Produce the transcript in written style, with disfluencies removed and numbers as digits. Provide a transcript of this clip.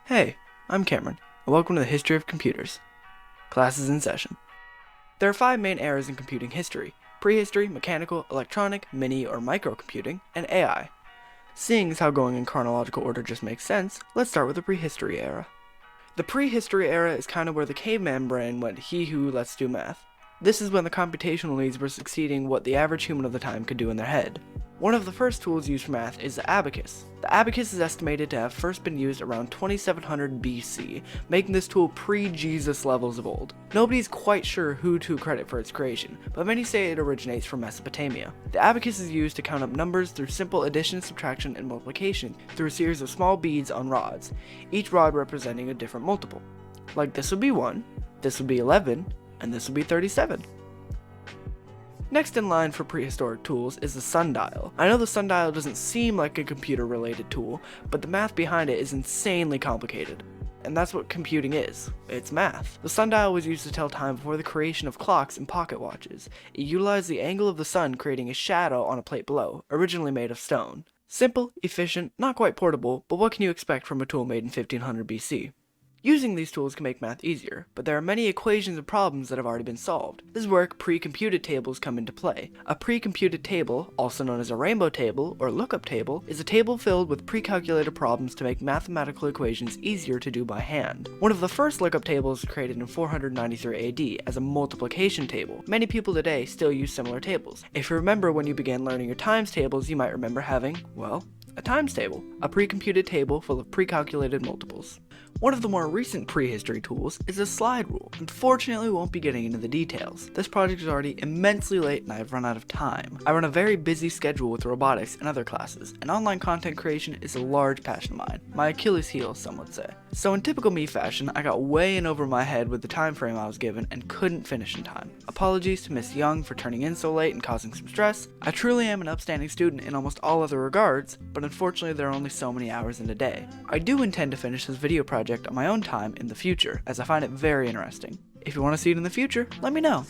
Hey, I'm Cameron, and welcome to the History of Computers. Class is in session. There are 5 main eras in computing history: prehistory, mechanical, electronic, mini or microcomputing, and AI. Seeing as how going in chronological order just makes sense, let's start with the prehistory era. The prehistory era is kind of where the caveman brain went he who let's do math. This is when the computational needs were exceeding what the average human of the time could do in their head. One of the first tools used for math is the abacus. The abacus is estimated to have first been used around 2700 BC, making this tool pre-Jesus levels of old. Nobody's quite sure who to credit for its creation, but many say it originates from Mesopotamia. The abacus is used to count up numbers through simple addition, subtraction, and multiplication through a series of small beads on rods, each rod representing a different multiple. Like this would be 1, this would be 11, and this would be 37. Next in line for prehistoric tools is the sundial. I know the sundial doesn't seem like a computer-related tool, but the math behind it is insanely complicated. And that's what computing is. It's math. The sundial was used to tell time before the creation of clocks and pocket watches. It utilized the angle of the sun creating a shadow on a plate below, originally made of stone. Simple, efficient, not quite portable, but what can you expect from a tool made in 1500 BC? Using these tools can make math easier, but there are many equations and problems that have already been solved. This is where pre-computed tables come into play. A pre-computed table, also known as a rainbow table or lookup table, is a table filled with pre-calculated problems to make mathematical equations easier to do by hand. One of the first lookup tables was created in 493 AD as a multiplication table. Many people today still use similar tables. If you remember when you began learning your times tables, you might remember having, well, a times table, a pre-computed table full of pre-calculated multiples. One of the more recent prehistory tools is a slide rule. Unfortunately, we won't be getting into the details. This project is already immensely late and I have run out of time. I run a very busy schedule with robotics and other classes, and online content creation is a large passion of mine. My Achilles heel, some would say. So in typical me fashion, I got way in over my head with the time frame I was given and couldn't finish in time. Apologies to Miss Young for turning in so late and causing some stress. I truly am an upstanding student in almost all other regards, but unfortunately there are only so many hours in a day. I do intend to finish this video project on my own time in the future, as I find it very interesting. If you want to see it in the future, let me know.